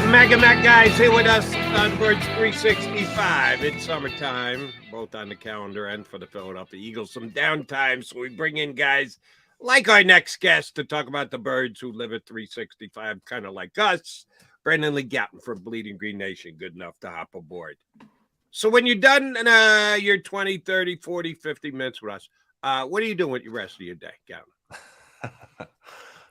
Mega Mac guys here with us on Birds 365. It's summertime, both on the calendar and for the Philadelphia Eagles. Some downtime, so we bring in guys like our next guest to talk about the Birds who live at 365, kind of like us. Brendan Lee Gowton from Bleeding Green Nation, good enough to hop aboard. So when you're done in your 20, 30, 40, 50 minutes with us, what are you doing with the rest of your day, Gowton?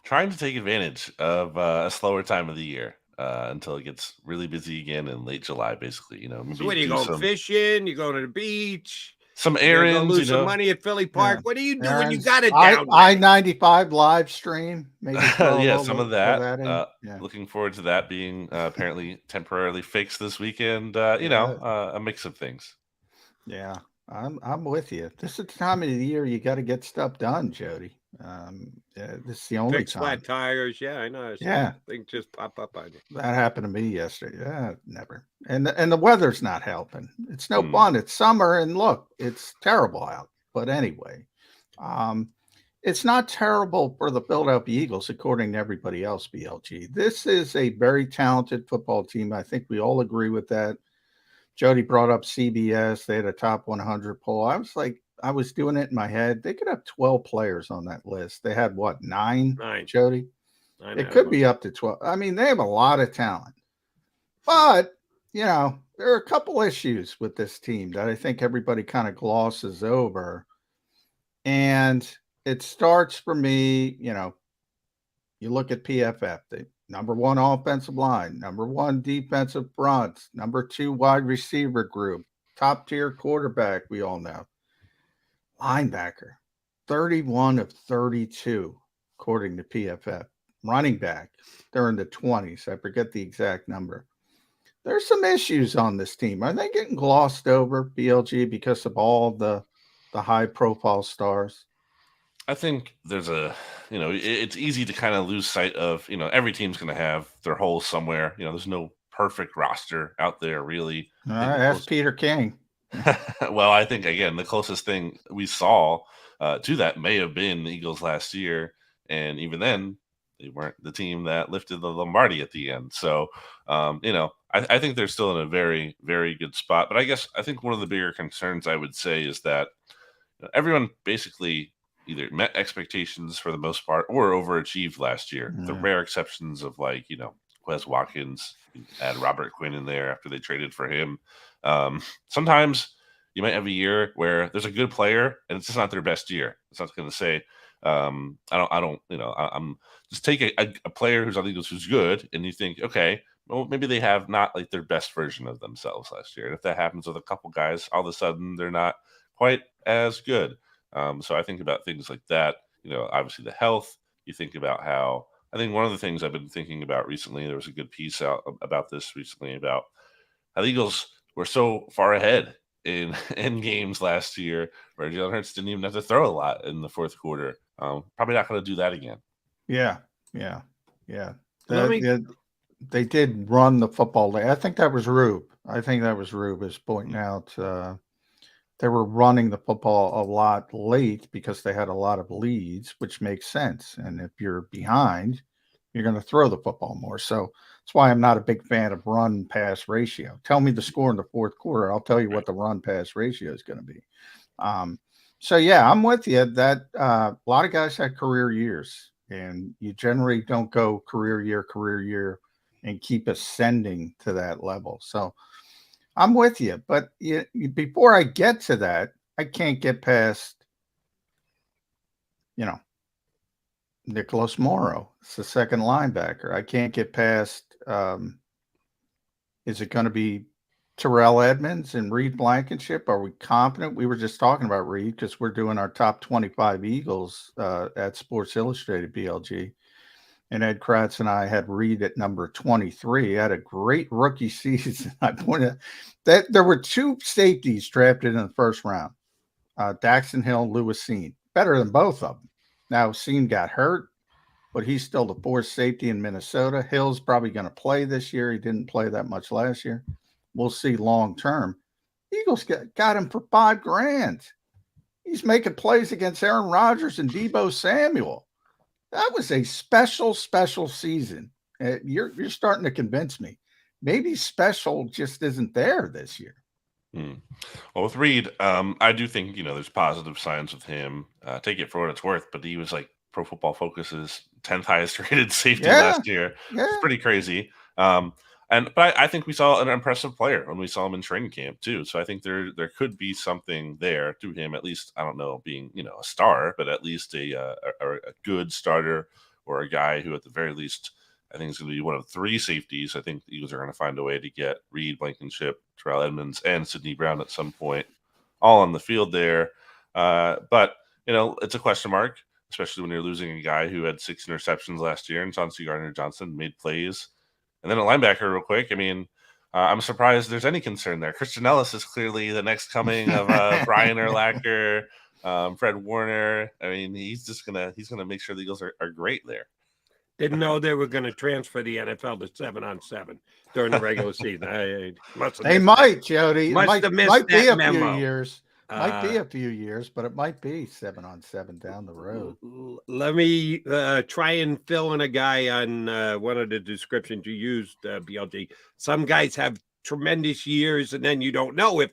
Trying to take advantage of a slower time of the year. Until it gets really busy again in late July, basically. Maybe So what are you going fishing? You going to the beach? Some You're errands, gonna lose some money at Philly Park. Yeah. What do you do when you Errands. got it down? I-95 live stream. Maybe throw yeah, a some little of that. in. Looking forward to that being apparently temporarily fixed this weekend. A mix of things. Yeah, I'm with you. This is the time of the year you got to get stuff done, Jody. This is the only Fix time. flat tires. Yeah, I know. Things just pop up on you. That happened to me yesterday. Yeah, never. And the weather's not helping. It's no fun. It's summer, and look, it's terrible out. But anyway, it's not terrible for the Philadelphia Eagles, according to everybody else. BLG. This is a very talented football team. I think we all agree with that. Jody brought up CBS. They had a top 100 poll. I was doing it in my head. They could have 12 players on that list. They had what, nine? Jody? It could be up to 12. I mean, they have a lot of talent. But, there are a couple issues with this team that I think everybody kind of glosses over. And it starts for me, you look at PFF, the number one offensive line, number one defensive front, number two wide receiver group, top tier quarterback, we all know. Linebacker, 31 of 32, according to PFF. Running back, they're in the 20s. I forget the exact number. There's some issues on this team. Are they getting glossed over, BLG, because of all the high-profile stars? I think there's it's easy to kind of lose sight of, every team's going to have their holes somewhere. There's no perfect roster out there, really. Ask Peter King. Well, I think, again, the closest thing we saw to that may have been the Eagles last year. And even then, they weren't the team that lifted the Lombardi at the end. So, I think they're still in a very, very good spot. But I think one of the bigger concerns I would say is that everyone basically either met expectations for the most part or overachieved last year. The rare exceptions of Quez, Watkins, add Robert Quinn in there after they traded for him. Sometimes you might have a year where there's a good player and it's just not their best year. It's not going to say, I'm just take a player who's on the Eagles who's good, and you think, okay, well, maybe they have not their best version of themselves last year. And if that happens with a couple guys, all of a sudden they're not quite as good. So I think about things like that, obviously the health. You think about how, I think one of the things I've been thinking about recently, there was a good piece out about this recently about how the Eagles were so far ahead in games last year where Jalen Hurts didn't even have to throw a lot in the fourth quarter. Probably not going to do that again. Yeah. They did run the football. I think that was Rube. Is pointing out they were running the football a lot late because they had a lot of leads, which makes sense. And if you're behind, you're going to throw the football more. So that's why I'm not a big fan of run-pass ratio. Tell me the score in the fourth quarter. I'll tell you what the run-pass ratio is going to be. So, yeah, I'm with you that a lot of guys had career years, and you generally don't go career year, and keep ascending to that level. So I'm with you. But before I get to that, I can't get past, Nicholas Morrow. It's the second linebacker. I can't get past, is it going to be Terrell Edmonds and Reed Blankenship? Are we confident? We were just talking about Reed because we're doing our top 25 Eagles at Sports Illustrated, BLG. And Ed Kratz and I had Reed at number 23. He had a great rookie season. I pointed out that there were two safeties drafted in the first round, Daxton Hill and Lewis Seen. Better than both of them. Now, Seen got hurt, but he's still the fourth safety in Minnesota. Hill's probably going to play this year. He didn't play that much last year. We'll see long term. Eagles got him for $5,000. He's making plays against Aaron Rodgers and Deebo Samuel. That was a special season. You're starting to convince me. maybe special just isn't there this year. Well, with Reed, I do think, there's positive signs with him. Take it for what it's worth, but he was like Pro Football Focus's 10th highest rated safety last year. It's pretty crazy. But I think we saw an impressive player when we saw him in training camp too. So I think there could be something there to him, at least. I don't know, being a star, but at least a good starter, or a guy who at the very least, I think it's going to be one of 3 safeties. I think the Eagles are going to find a way to get Reed, Blankenship, Terrell Edmonds, and Sidney Brown at some point, all on the field there. But it's a question mark, especially when you're losing a guy who had 6 interceptions last year, and Chauncey Gardner-Johnson made plays. And then a linebacker, real quick. I mean, I'm surprised there's any concern there. Christian Ellis is clearly the next coming of Brian Urlacher, Fred Warner. I mean, he's gonna make sure the Eagles are great there. Didn't know they were going to transfer the NFL to 7-on-7 during the regular season. They might, Jody. Must have missed might be that a memo. few years. Might be a few years, but it might be 7-on-7 down the road. Let me try and fill in a guy on one of the descriptions you used, BLD. Some guys have tremendous years, and then you don't know if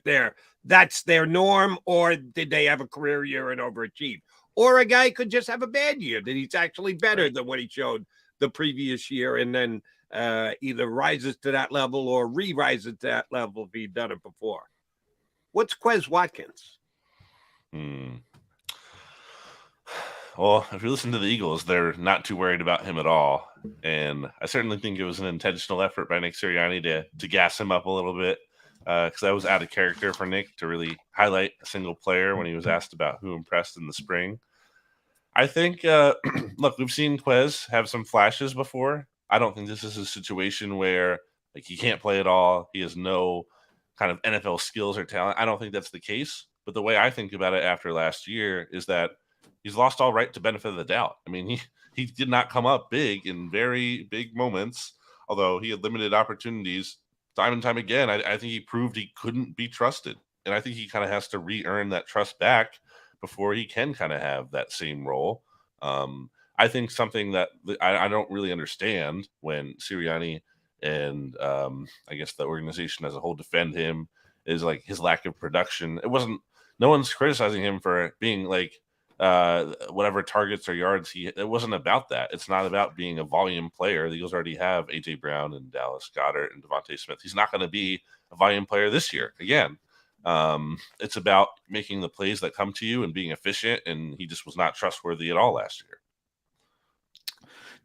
that's their norm, or did they have a career year and overachieve. Or a guy could just have a bad year that he's actually better than what he showed the previous year, and then either rises to that level or re-rises to that level if he'd done it before. What's Quez Watkins? Well, if you listen to the Eagles, they're not too worried about him at all. And I certainly think it was an intentional effort by Nick Sirianni to gas him up a little bit, because that was out of character for Nick to really highlight a single player when he was asked about who impressed in the spring. I think, look, we've seen Quez have some flashes before. I don't think this is a situation where he can't play at all. He has no kind of NFL skills or talent. I don't think that's the case. But the way I think about it after last year is that he's lost all right to benefit of the doubt. I mean, he did not come up big in very big moments, although he had limited opportunities time and time again. I think he proved he couldn't be trusted. And I think he kind of has to re-earn that trust back before he can kind of have that same role. I think something that I don't really understand when Sirianni and I guess the organization as a whole defend him is like his lack of production. No one's criticizing him for being like whatever targets or yards it wasn't about that. It's not about being a volume player. The Eagles already have AJ Brown and Dallas Goedert and Devontae Smith. He's not going to be a volume player this year again. It's about making the plays that come to you and being efficient, and he just was not trustworthy at all last year.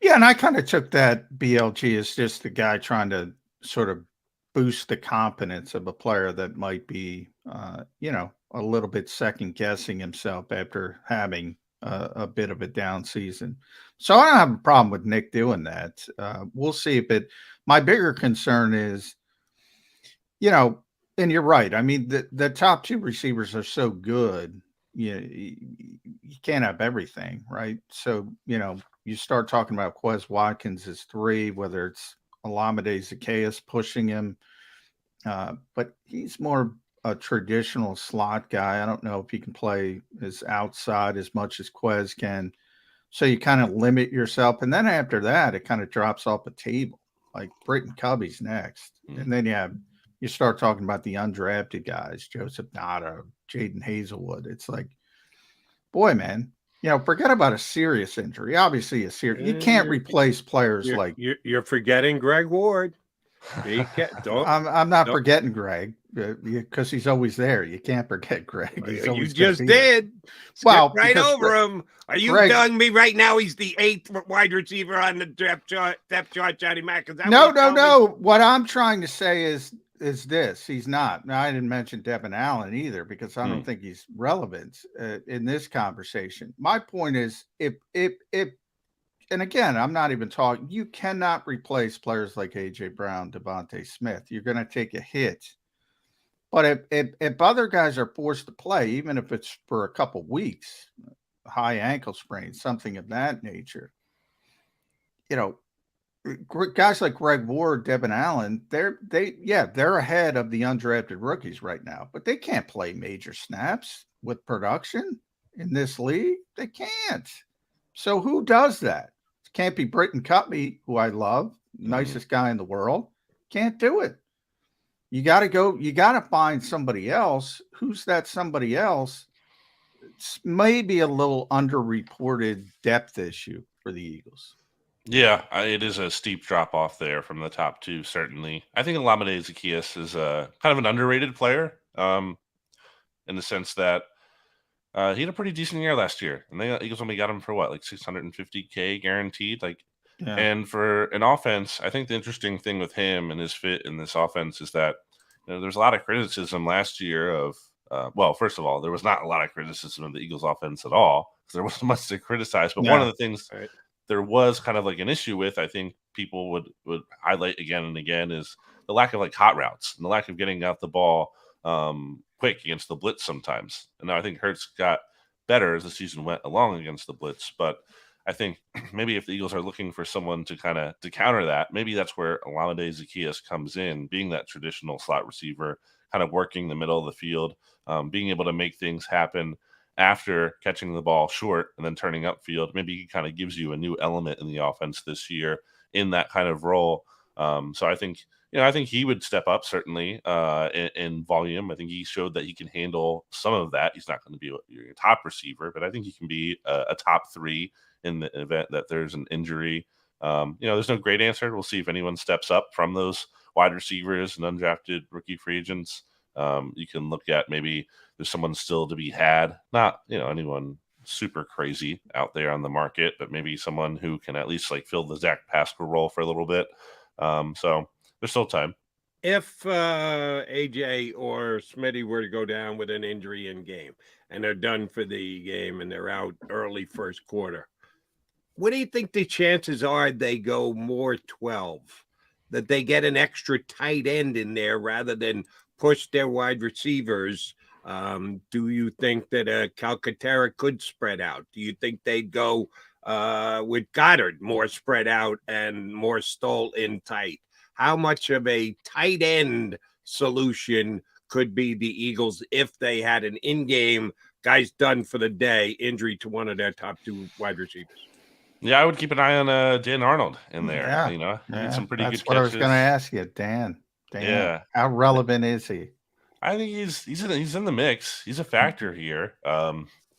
Yeah, and I kind of took that BLG as just the guy trying to sort of boost the confidence of a player that might be, a little bit second guessing himself after having a bit of a down season. So I don't have a problem with Nick doing that. We'll see. But my bigger concern is, and you're right. I mean, the top 2 receivers are so good. You can't have everything, right? So, you start talking about Quez Watkins as 3, whether it's Olamide Zaccheaus pushing him. But he's more a traditional slot guy. I don't know if he can play as outside as much as Quez can. So you kind of limit yourself. And then after that, it kind of drops off the table. Like Britton Covey's next. And then you start talking about the undrafted guys, Joseph Nada, Jaden Hazelwood. It's like, boy, man, forget about a serious injury. Obviously, you can't replace players like you're forgetting Greg Ward. I'm not forgetting Greg because he's always there. You can't forget Greg. You just did. Well, right over him. Are you telling me right now he's the 8th wide receiver on the depth chart, Johnny Mack? No. What I'm trying to say is this. He's not. Now, I didn't mention Devin Allen either because I don't think he's relevant in this conversation. My point is if and again, I'm not even talking. You cannot replace players like AJ Brown, Devontae Smith. You're going to take a hit. But if other guys are forced to play, even if it's for a couple weeks, high ankle sprain, something of that nature, guys like Greg Ward, Devin Allen, they're ahead of the undrafted rookies right now, but they can't play major snaps with production in this league. They can't. So who does that? Can't be Britton Covey, who I love, nicest guy in the world. Can't do it. You got to find somebody else. Who's that somebody else? It's maybe a little underreported depth issue for the Eagles. Yeah, it is a steep drop off there from the top two, certainly. I think Olamide Zaccheaus is a kind of an underrated player in the sense that he had a pretty decent year last year. And the Eagles only got him for what, like $650K guaranteed? And for an offense, I think the interesting thing with him and his fit in this offense is that there's a lot of criticism last year of, well, first of all, there was not a lot of criticism of the Eagles offense at all because there wasn't much to criticize. But one of the things there was kind of like an issue with, I think people would highlight again and again, is the lack of like hot routes and the lack of getting out the ball quick against the blitz sometimes. And now I think Hurts got better as the season went along against the blitz, but I think maybe if the Eagles are looking for someone to counter that, maybe that's where Olamide Zaccheaus comes in, being that traditional slot receiver, kind of working the middle of the field, being able to make things happen after catching the ball short and then turning upfield. Maybe he kind of gives you a new element in the offense this year in that kind of role. So I think he would step up certainly in volume. I think he showed that he can handle some of that. He's not going to be your top receiver, but I think he can be a top three in the event that there's an injury. There's no great answer. We'll see if anyone steps up from those wide receivers and undrafted rookie free agents. You can look at maybe there's someone still to be had, not anyone super crazy out there on the market, but maybe someone who can at least like fill the Zach Pascal role for a little bit. So there's still time. If AJ or Smitty were to go down with an injury in game and they're done for the game and they're out early first quarter, what do you think the chances are they go more 12, that they get an extra tight end in there rather than push their wide receivers? Do you think that Calcaterra could spread out? Do you think they'd go with Goddard more spread out and more Stoll in tight? How much of a tight end solution could be the Eagles if they had an in-game guys done for the day injury to one of their top two wide receivers? Yeah, I would keep an eye on Dan Arnold in there. Need some pretty good catches. That's what I was going to ask you, Dan. Yeah, how relevant is he? I think he's in the mix. He's a factor here.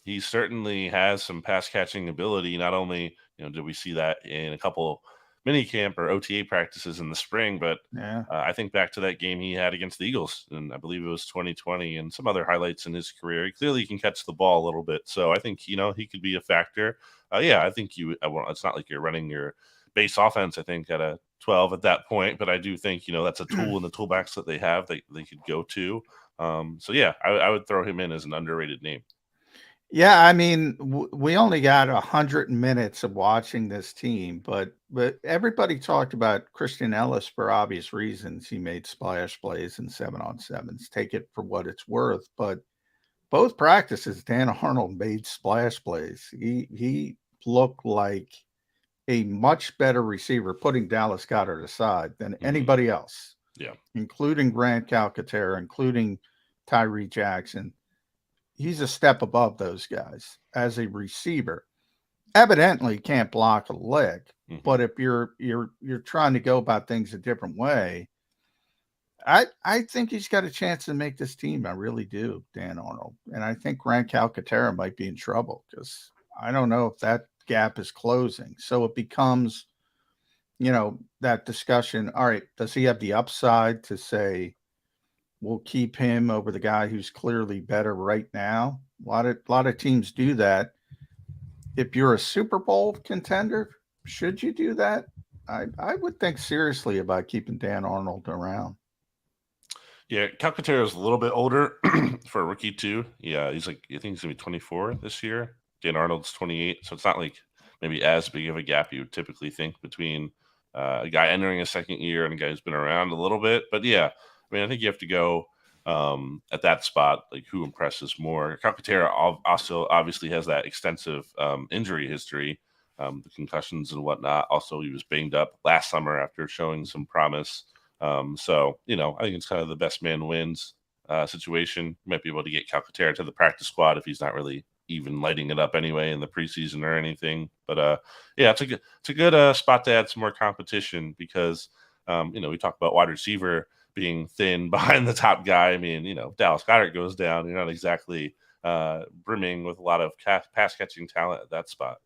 He certainly has some pass catching ability. Not only did we see that in a couple mini camp or OTA practices in the spring, but I think back to that game he had against the Eagles, and I believe it was 2020, and some other highlights in his career. He clearly can catch the ball a little bit, so I think he could be a factor. I think it's not like you're running your base offense, I think, at a 12 at that point, but I do think that's a tool in the toolbox that they have that they could go to. I would throw him in as an underrated name. Yeah, I mean, we only got 100 minutes of watching this team, but everybody talked about Christian Ellis for obvious reasons. He made splash plays and 7-on-7s. Take it for what it's worth, but both practices, Dan Arnold made splash plays. He looked like a much better receiver, putting Dallas Goedert aside, than anybody else. Yeah, including Grant Calcaterra, including Tyree Jackson. He's a step above those guys as a receiver. Evidently can't block a leg, but if you're trying to go about things a different way, I think he's got a chance to make this team. I really do, Dan Arnold. And I think Grant Calcaterra might be in trouble because I don't know if that gap is closing. So it becomes, that discussion. All right, does he have the upside to say, we'll keep him over the guy who's clearly better right now? A lot of teams do that. If you're a Super Bowl contender, should you do that? I would think seriously about keeping Dan Arnold around. Yeah, Calcaterra is a little bit older for a rookie too. Yeah, I think he's gonna be 24 this year. Dan Arnold's 28, so it's not like maybe as big of a gap you would typically think between a guy entering a second year and a guy who's been around a little bit. But yeah, I mean, I think you have to go at that spot, like who impresses more. Calcaterra also obviously has that extensive injury history, the concussions and whatnot. Also, he was banged up last summer after showing some promise. I think it's kind of the best man wins situation. You might be able to get Calcaterra to the practice squad if he's not really even lighting it up anyway in the preseason or anything. But it's a good spot to add some more competition because We talk about wide receiver being thin behind the top guy. I mean, Dallas Goedert goes down. You're not exactly brimming with a lot of pass catching talent at that spot.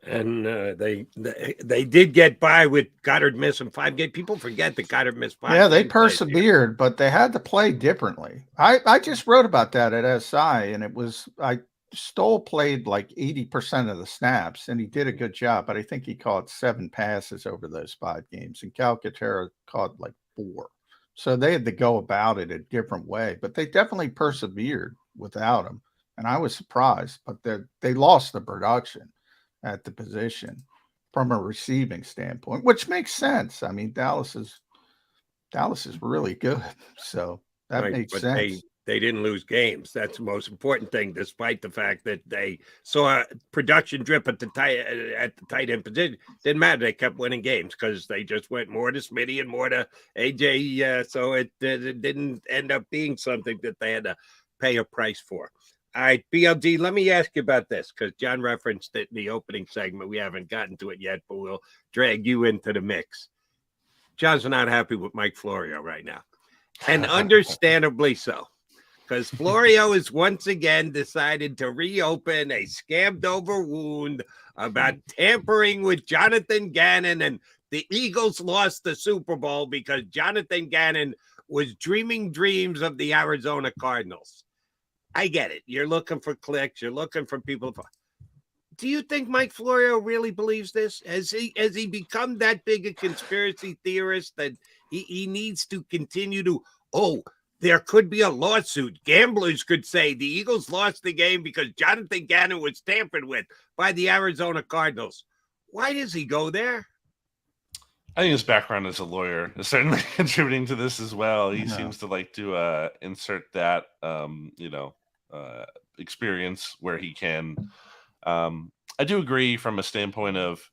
And they did get by with Goddard missing 5 games. People forget that Goddard missed 5 Yeah, they games persevered, but they had to play differently. I just wrote about that at SI, and Stoll played like 80% of the snaps, and he did a good job, but I think he caught 7 passes over those 5 games, and Calcaterra caught like 4. So they had to go about it a different way, but they definitely persevered without him, and I was surprised, but they lost the production at the position from a receiving standpoint, which makes sense. I mean, Dallas is really good, so that makes sense. They didn't lose games. That's the most important thing, despite the fact that they saw a production drip at the tight end position. Didn't matter. They kept winning games because they just went more to Smitty and more to AJ. So it didn't end up being something that they had to pay a price for. All right, BLG, let me ask you about this because John referenced it in the opening segment. We haven't gotten to it yet, but we'll drag you into the mix. John's not happy with Mike Florio right now, and understandably so, because Florio has once again decided to reopen a scammed over wound about tampering with Jonathan Gannon, and the Eagles lost the Super Bowl because Jonathan Gannon was dreaming dreams of the Arizona Cardinals. I get it. You're looking for clicks. You're looking for people. Do you think Mike Florio really believes this? Has he become that big a conspiracy theorist that he needs to continue to, there could be a lawsuit. Gamblers could say the Eagles lost the game because Jonathan Gannon was tampered with by the Arizona Cardinals. Why does he go there? I think his background as a lawyer is certainly contributing to this as well. He seems to like to insert that, experience where he can. I do agree from a standpoint of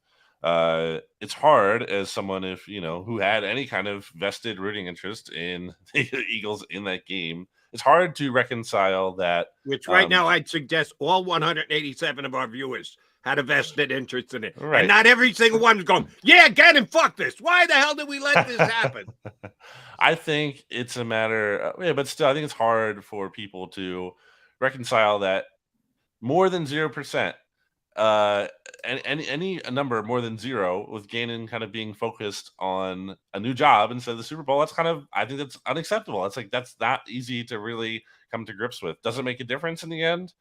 it's hard as someone who had any kind of vested rooting interest in the Eagles in that game. It's hard to reconcile that. Which right now I'd suggest all 187 of our viewers had a vested interest in it. Right. And not every single one was going, yeah, Gannon, fuck this. Why the hell did we let this happen? I think it's a matter but still, I think it's hard for people to reconcile that more than 0%, and any number more than 0 with Gannon kind of being focused on a new job instead of the Super Bowl. I think that's unacceptable. It's like, that's not easy to really come to grips with. Does it make a difference in the end?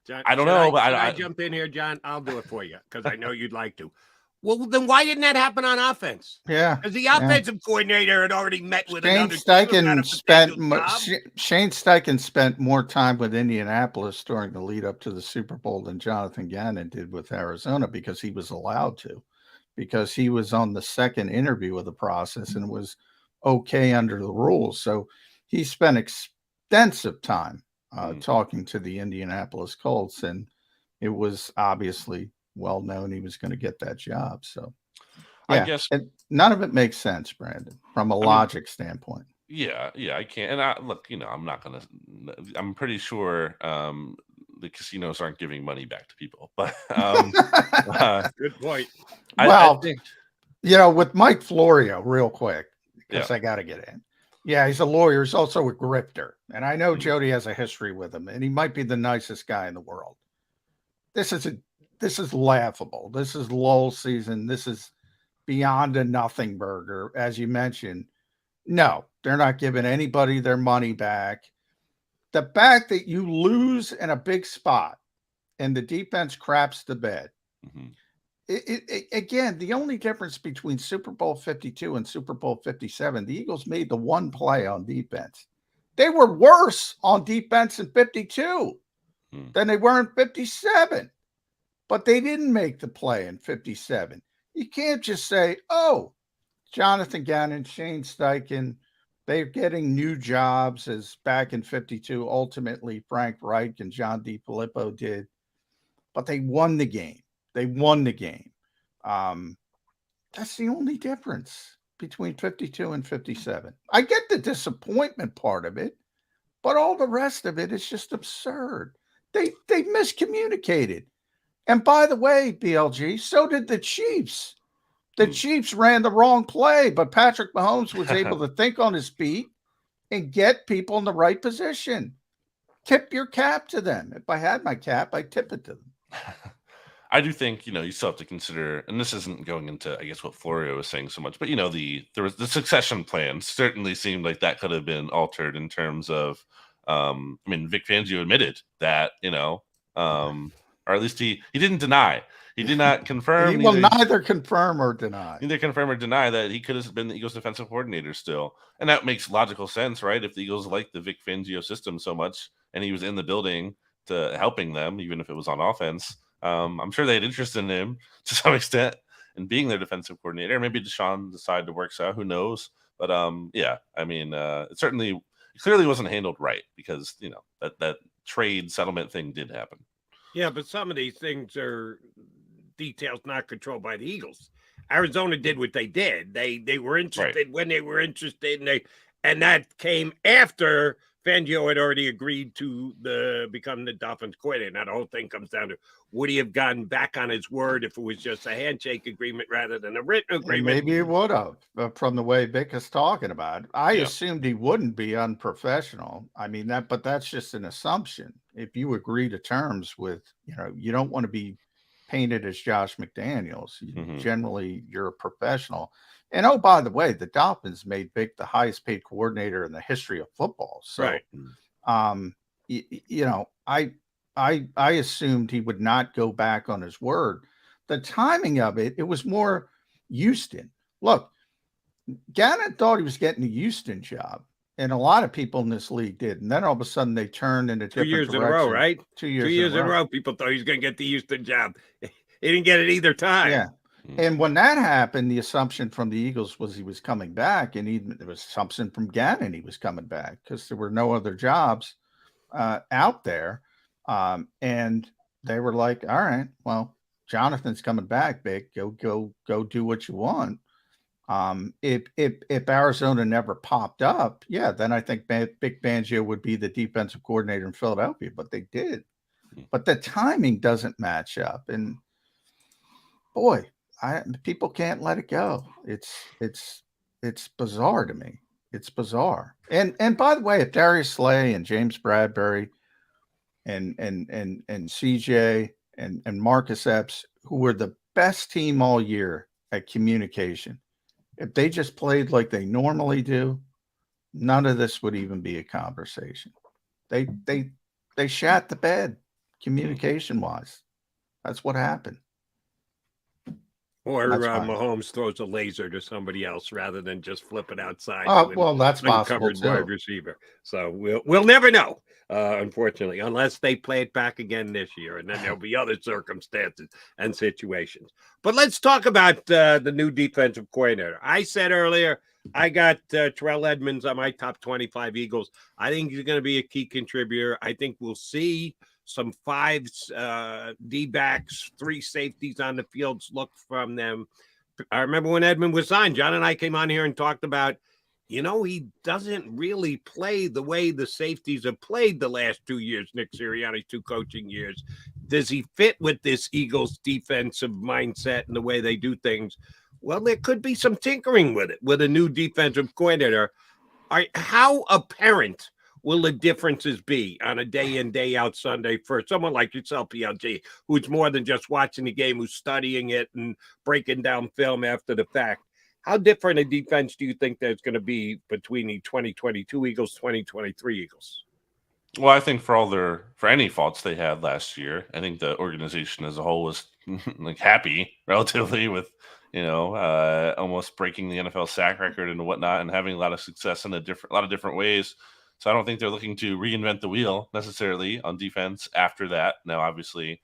John, I don't know. But I jump in here, John? I'll do it for you because I know you'd like to. Well, then why didn't that happen on offense? Yeah, because the offensive coordinator had already met with Shane another Shane Steichen spent more time with Indianapolis during the lead up to the Super Bowl than Jonathan Gannon did with Arizona because he was allowed to, because he was on the second interview of the process and was okay under the rules. So he spent extensive time talking to the Indianapolis Colts, and it was obviously well known he was going to get that job. So yeah, I guess none of it makes sense, Brandon, from a logic standpoint. Yeah, I can't. And look, I'm pretty sure the casinos aren't giving money back to people, but good point. I think, with Mike Florio, real quick, because I got to get in. Yeah, he's a lawyer. He's also a grifter. And I know Jody has a history with him, and he might be the nicest guy in the world. This is laughable. This is lull season. This is beyond a nothing burger, as you mentioned. No, they're not giving anybody their money back. The fact that you lose in a big spot and the defense craps the bed. Again, the only difference between Super Bowl 52 and Super Bowl 57, the Eagles made the one play on defense. They were worse on defense in 52 than they were in 57. But they didn't make the play in 57. You can't just say, Jonathan Gannon, Shane Steichen, they're getting new jobs as back in 52. Ultimately, Frank Reich and John DiFilippo did. But they won the game. That's the only difference between 52 and 57. I get the disappointment part of it, but all the rest of it is just absurd. They miscommunicated. And by the way, BLG, so did the Chiefs. The Chiefs ran the wrong play, but Patrick Mahomes was able to think on his feet and get people in the right position. Tip your cap to them. If I had my cap, I'd tip it to them. I do think, you still have to consider, and this isn't going into, I guess, what Florio was saying so much, but there was the succession plan certainly seemed like that could have been altered in terms of, Vic Fangio admitted that, or at least he didn't deny. He did not confirm. He will neither confirm or deny. Neither confirm or deny that he could have been the Eagles defensive coordinator still. And that makes logical sense, right? If the Eagles like the Vic Fangio system so much and he was in the building to helping them, even if it was on offense, I'm sure they had interest in him to some extent in being their defensive coordinator. Maybe Deshaun decided to work out. Who knows? But it clearly wasn't handled right because, that trade settlement thing did happen. Yeah, but some of these things are details not controlled by the Eagles. Arizona did what they did. They were interested when they were interested, and that came after Fangio had already agreed to become the Dolphins coordinator. Now the whole thing comes down to, would he have gotten back on his word if it was just a handshake agreement rather than a written agreement? And maybe he would have, from the way Vic is talking about it. I assumed he wouldn't be unprofessional. But that's just an assumption. If you agree to terms with, you don't want to be painted as Josh McDaniels. Generally, you're a professional. And oh, by the way, the Dolphins made Vic the highest paid coordinator in the history of football. So, I assumed he would not go back on his word. The timing of it was more Houston. Look, Gannon thought he was getting the Houston job, and a lot of people in this league did. And then all of a sudden they turned in a different 2 years direction. in a row, right? 2 years, 2 years in a row, people thought he was going to get the Houston job. He didn't get it either time. Yeah. And when that happened, the assumption from the Eagles was he was coming back, and there was assumption from Gannon he was coming back because there were no other jobs out there. And they were like, all right, well, Jonathan's coming back, Vic. Go do what you want. If Arizona never popped up, then I think Vic Fangio would be the defensive coordinator in Philadelphia, but they did. But the timing doesn't match up. And boy, people can't let it go. It's bizarre to me. It's bizarre. And by the way, if Darius Slay and James Bradbury and CJ and Marcus Epps, who were the best team all year at communication, if they just played like they normally do, none of this would even be a conversation. They shat the bed communication wise. That's what happened. Or Mahomes throws a laser to somebody else rather than just flip it outside. Well, that's possible too. Wide receiver. So we'll never know, unfortunately, unless they play it back again this year, and then there'll be other circumstances and situations. But let's talk about the new defensive coordinator. I said earlier, I got Terrell Edmonds on my top 25 Eagles. I think he's going to be a key contributor. I think we'll see some fives, D-backs, 3 safeties on the fields look from them. I remember when Edmund was signed, John and I came on here and talked about, he doesn't really play the way the safeties have played the last 2 years, Nick Sirianni's 2 coaching years. Does he fit with this Eagles defensive mindset and the way they do things? Well, there could be some tinkering with it with a new defensive coordinator. How apparent will the differences be on a day in, day out Sunday for someone like yourself, PLG, who's more than just watching the game, who's studying it and breaking down film after the fact? How different a defense do you think there's going to be between the 2022 Eagles, 2023 Eagles? Well, I think for any faults they had last year, I think the organization as a whole was happy relatively with, almost breaking the NFL sack record and whatnot and having a lot of success in a lot of different ways. So I don't think they're looking to reinvent the wheel necessarily on defense after that. Now, obviously,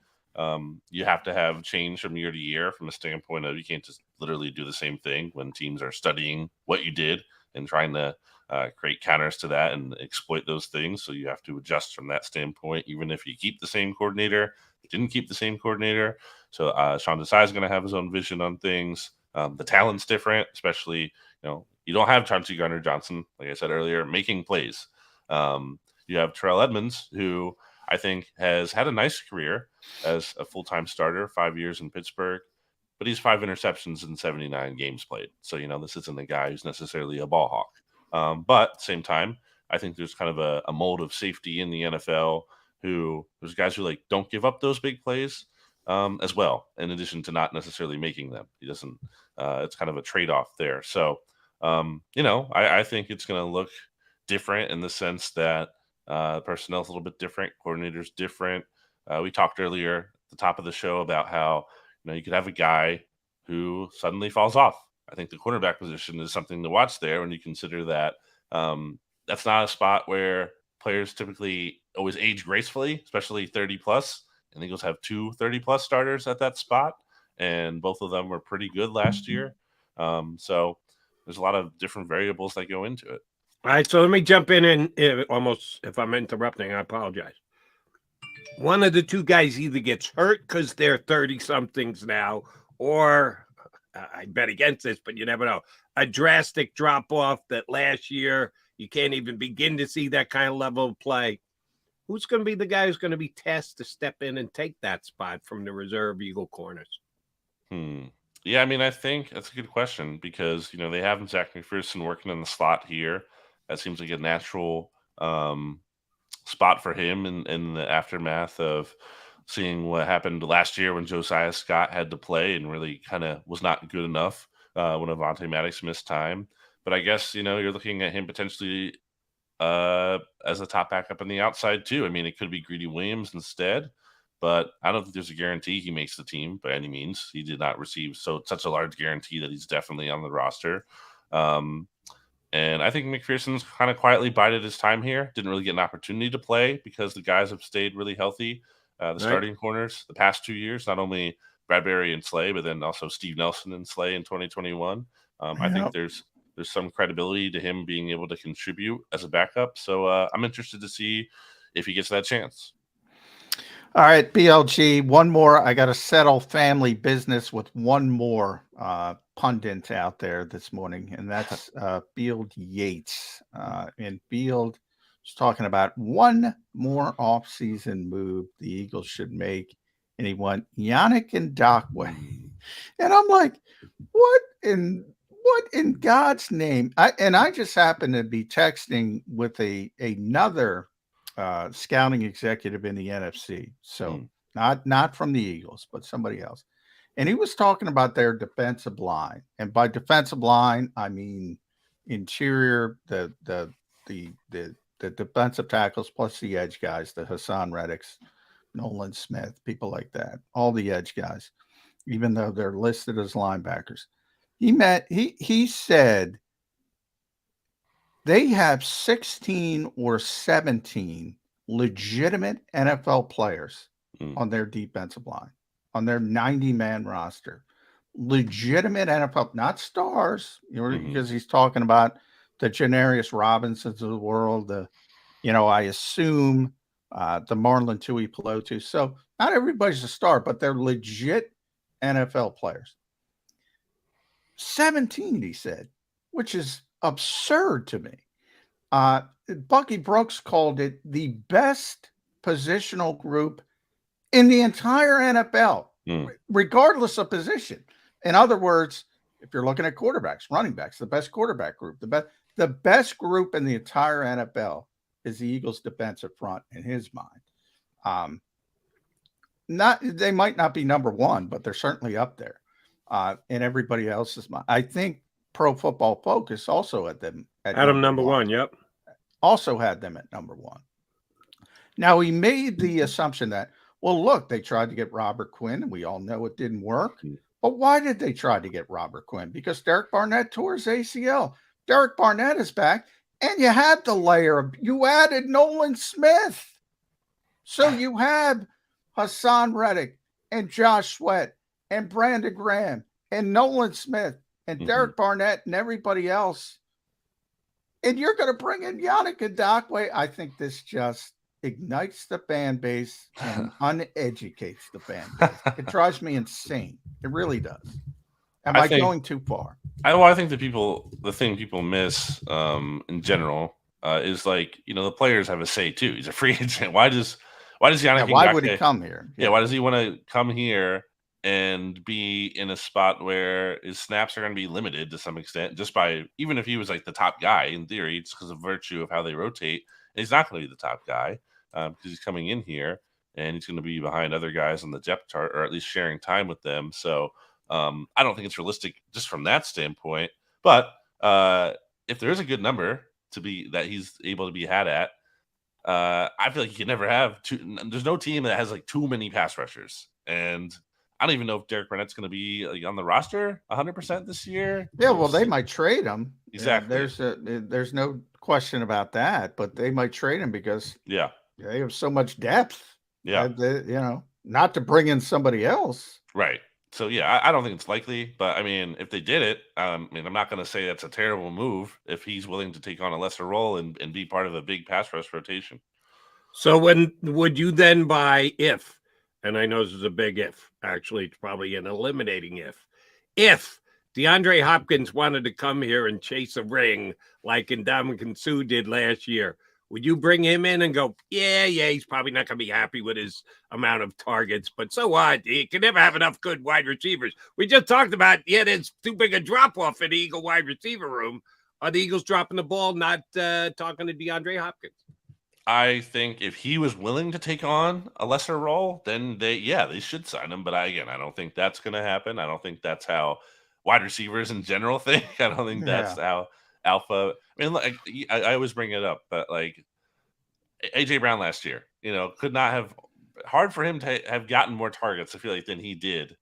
you have to have change from year to year from a standpoint of you can't just literally do the same thing when teams are studying what you did and trying to create counters to that and exploit those things. So you have to adjust from that standpoint, even if you keep the same coordinator. You didn't keep the same coordinator. So Sean Desai is going to have his own vision on things. The talent's different, especially, you don't have Chauncey Gardner-Johnson, like I said earlier, making plays. You have Terrell Edmonds, who I think has had a nice career as a full-time starter, 5 years in Pittsburgh. but he's 5 interceptions in 79 games played. So, this isn't a guy who's necessarily a ball hawk. But at the same time, I think there's kind of a mold of safety in the NFL who there's guys who don't give up those big plays as well, in addition to not necessarily making them. He doesn't, it's kind of a trade-off there. So, I think it's going to look different in the sense that personnel's a little bit different, coordinators different. We talked earlier at the top of the show about how, you could have a guy who suddenly falls off. I think the quarterback position is something to watch there when you consider that that's not a spot where players typically always age gracefully, especially 30 plus. And the Eagles have 2 30-plus starters at that spot, and both of them were pretty good last year. So there's a lot of different variables that go into it. All right, so let me jump in and almost, if I'm interrupting, I apologize. One of the two guys either gets hurt because they're 30-somethings now, or I bet against this, but you never know, a drastic drop-off that last year you can't even begin to see that kind of level of play. Who's going to be the guy who's going to be tasked to step in and take that spot from the reserve Eagle corners? Yeah, I think that's a good question because, they have Zach McPherson working in the slot here. That seems like a natural spot for him in the aftermath of seeing what happened last year when Josiah Scott had to play and really kind of was not good enough when Avonte Maddox missed time. But I guess, you're looking at him potentially as a top backup on the outside too. It could be Greedy Williams instead, but I don't think there's a guarantee he makes the team by any means. He did not receive such a large guarantee that he's definitely on the roster. And I think McPherson's kind of quietly bided his time here. Didn't really get an opportunity to play because the guys have stayed really healthy. Starting corners the past 2 years, not only Bradbury and Slay, but then also Steve Nelson and Slay in 2021. I think there's some credibility to him being able to contribute as a backup. So I'm interested to see if he gets that chance. All right, BLG, one more. I got to settle family business with one more pundit out there this morning, and that's Beald Yates. And Beald was talking about one more offseason move the Eagles should make, and he went Yannick Ngakoue. And I'm like, what in God's name? I just happened to be texting with another scouting executive in the NFC. So not from the Eagles, but somebody else. And he was talking about their defensive line. And by defensive line, I mean interior, the defensive tackles plus the edge guys, the Hassan Reddicks, Nolan Smith, people like that, all the edge guys, even though they're listed as linebackers. He said they have 16 or 17 legitimate NFL players on their defensive line, on their 90-man roster. Legitimate NFL, not stars, because he's talking about the Janarius Robinsons of the world, I assume the Marlon Tuipulotu. So not everybody's a star, but they're legit NFL players. 17, he said, which is absurd to me. Bucky Brooks called it the best positional group in the entire NFL, regardless of position. In other words, if you're looking at quarterbacks, running backs, the best quarterback group, the best group in the entire NFL is the Eagles' defensive front in his mind. They might not be number one, but they're certainly up there. In everybody else's mind. I think Pro Football Focus also had them at number one. Yep. Also had them at number one. Now, he made the assumption that, well, look, they tried to get Robert Quinn, and we all know it didn't work. But why did they try to get Robert Quinn? Because Derek Barnett tore his ACL. Derek Barnett is back, and you had the layer you added Nolan Smith. So you have Hassan Reddick and Josh Sweat and Brandon Graham and Nolan Smith and Derek Barnett and everybody else. And you're going to bring in Yannick Ngakoue. I think this just ignites the fan base and uneducates the fan base. It drives me insane. It really does. Am I going too far? I think the thing people miss in general is the players have a say too. He's a free agent. Why does Yannick Ngakoue, why would he come here? Yeah, why does he want to come here and be in a spot where his snaps are going to be limited to some extent, just by, even if he was like the top guy in theory, just because of virtue of how they rotate. And he's not going to be the top guy because he's coming in here and he's going to be behind other guys on the depth chart, or at least sharing time with them. So I don't think it's realistic just from that standpoint. But if there is a good number to be that he's able to be had at, I feel like you can never have two. There's no team that has like too many pass rushers, and I don't even know if Derek Burnett's going to be like, on the roster 100% this year. Yeah, well, they might trade him. Exactly. There's no question about that, but they might trade him because they have so much depth. Yeah, not to bring in somebody else. Right. So I don't think it's likely, but I mean, if they did it, I'm not going to say that's a terrible move if he's willing to take on a lesser role and be part of a big pass rush rotation. So when would you then buy if, and I know this is a big if, actually it's probably an eliminating if DeAndre Hopkins wanted to come here and chase a ring like Ndamukong Suh did last year, would you bring him in and go, yeah, he's probably not going to be happy with his amount of targets, but so what? He can never have enough good wide receivers. We just talked about, there's too big a drop-off in the Eagle wide receiver room. Are the Eagles dropping the ball, not talking to DeAndre Hopkins? I think if he was willing to take on a lesser role, then they should sign him. But I don't think that's going to happen. I don't think that's how wide receivers in general think. I don't think that's how alpha. I mean, like, I always bring it up, but like AJ Brown last year, could not have, hard for him to have gotten more targets, I feel like, than he did.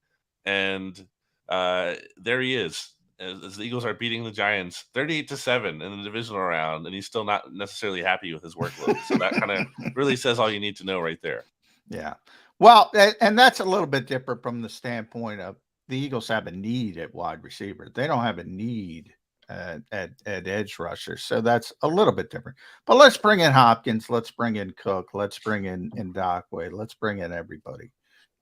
And there he is, as the Eagles are beating the Giants 38-7 in the divisional round, and he's still not necessarily happy with his workload. So that kind of really says all you need to know right there. Yeah. Well, and that's a little bit different from the standpoint of the Eagles have a need at wide receiver. They don't have a need at edge rushers. So that's a little bit different. But let's bring in Hopkins. Let's bring in Cook. Let's bring in Ndakwe. Let's bring in everybody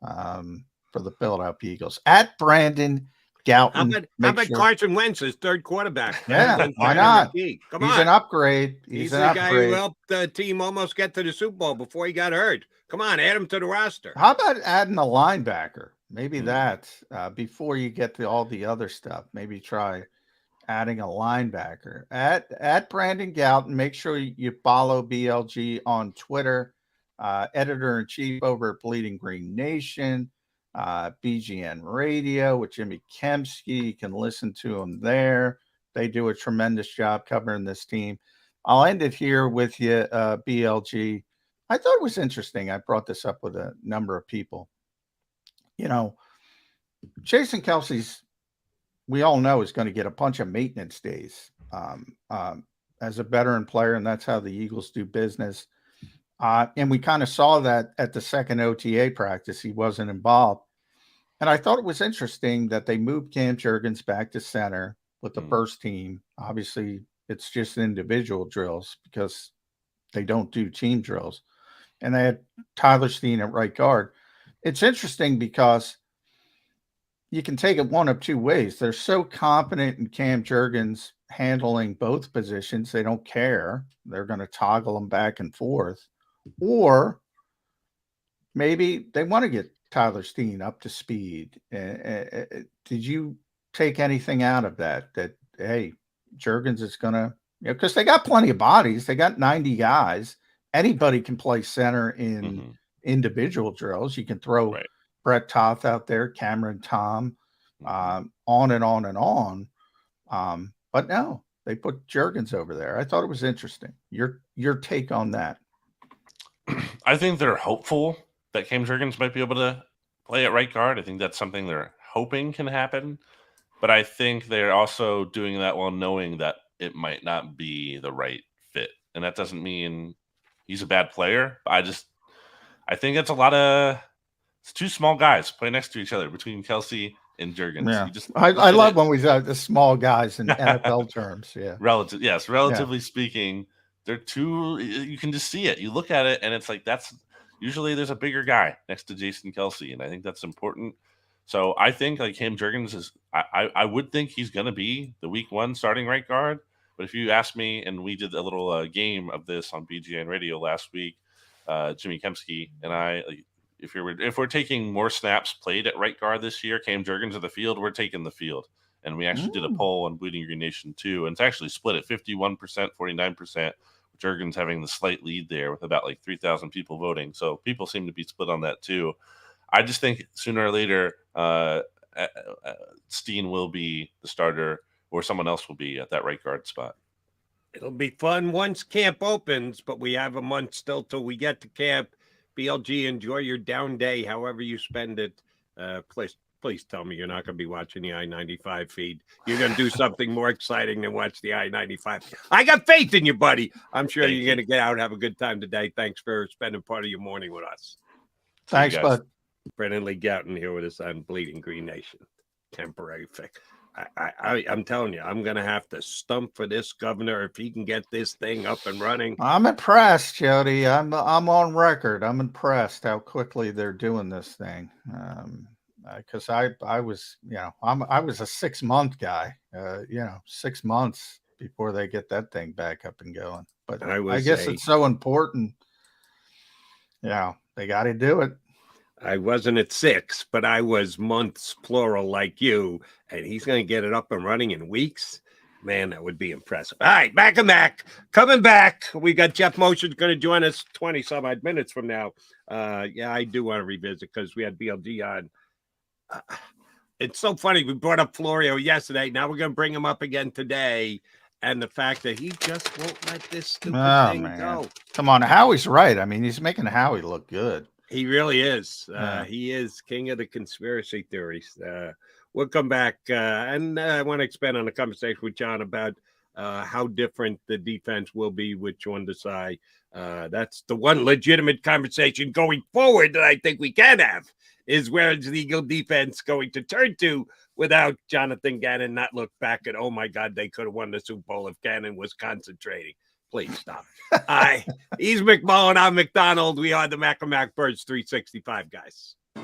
for the Philadelphia Eagles. At Brandon Gowton. How about Carson Wentz, his third quarterback? Yeah, why not? He's an upgrade. He's the guy who helped the team almost get to the Super Bowl before he got hurt. Come on, add him to the roster. How about adding a linebacker? Maybe that before you get to all the other stuff. Maybe try adding a linebacker. At Brandon Gowton. Make sure you follow BLG on Twitter. Editor-in-chief over at Bleeding Green Nation. BGN Radio with Jimmy Kempski. You can listen to them there. They do a tremendous job covering this team. I'll end it here with you, BLG. I thought it was interesting. I brought this up with a number of people. Jason Kelce's, we all know, is going to get a bunch of maintenance days as a veteran player, and that's how the Eagles do business. And we kind of saw that at the second OTA practice. He wasn't involved. And I thought it was interesting that they moved Cam Jurgens back to center with the first team. Obviously, it's just individual drills because they don't do team drills. And they had Tyler Steen at right guard. It's interesting because you can take it one of two ways. They're so confident in Cam Jurgens handling both positions, they don't care. They're going to toggle them back and forth. Or maybe they want to get Tyler Steen up to speed. Did you take anything out of that? That, hey, Jurgens is going to, because they got plenty of bodies. They got 90 guys. Anybody can play center in individual drills. You can throw Brett Toth out there, Cameron Tom, on and on and on. But no, they put Jurgens over there. I thought it was interesting. Your take on that? I think they're hopeful that Cam Jurgens might be able to play at right guard. I think that's something they're hoping can happen. But I think they're also doing that while knowing that it might not be the right fit. And that doesn't mean he's a bad player. I think it's it's two small guys play next to each other between Kelce and Jurgens. Yeah. I love when we say the small guys in NFL terms. Yeah. Relatively speaking, they're two, you can just see it. You look at it and it's like, that's usually there's a bigger guy next to Jason Kelce. And I think that's important. So I think like Cam Jurgens is, I would think he's going to be the week one starting right guard. But if you ask me, and we did a little game of this on BGN Radio last week, Jimmy Kempski and I, if we're taking more snaps played at right guard this year, Cam Jurgens to the field, we're taking the field. And we actually did a poll on Bleeding Green Nation too, and it's actually split at 51%, 49%. Jurgens having the slight lead there with about like 3,000 people voting. So people seem to be split on that too. I just think sooner or later, Steen will be the starter, or someone else will be at that right guard spot. It'll be fun once camp opens, but we have a month still till we get to camp. BLG, enjoy your down day, however you spend it. Please tell me you're not going to be watching the I-95 feed. You're going to do something more exciting than watch the I-95. I got faith in you, buddy. I'm sure you're going to get out and have a good time today. Thanks for spending part of your morning with us. Thanks, bud. Brennan Lee Gowton here with us on Bleeding Green Nation. Temporary fix. I'm telling you, I'm going to have to stump for this governor if he can get this thing up and running. I'm impressed, Jody. I'm on record. I'm impressed how quickly they're doing this thing. Because I was, I was a 6-month guy. 6 months before they get that thing back up and going. But I guess it's so important. Yeah, they got to do it. I wasn't at 6, but I was months plural like you, and he's going to get it up and running in weeks. Man, that would be impressive. All right, coming back. We got Jeff Motion going to join us 20 some odd minutes from now. I do want to revisit because we had BLG on. It's so funny. We brought up Florio yesterday. Now we're going to bring him up again today. And the fact that he just won't let this stupid thing go. Come on, Howie's right. I mean, he's making Howie look good. He really is. He is king of the conspiracy theories. We'll come back, and I want to expand on the conversation with John about how different the defense will be with Sean Desai. That's the one legitimate conversation going forward that I think we can have, is where is the Eagle defense going to turn to without Jonathan Gannon not look back at, oh, my God, they could have won the Super Bowl if Gannon was concentrating. Please stop. He's McMullen. I'm McDonald. We are the Mac Birds 365 guys.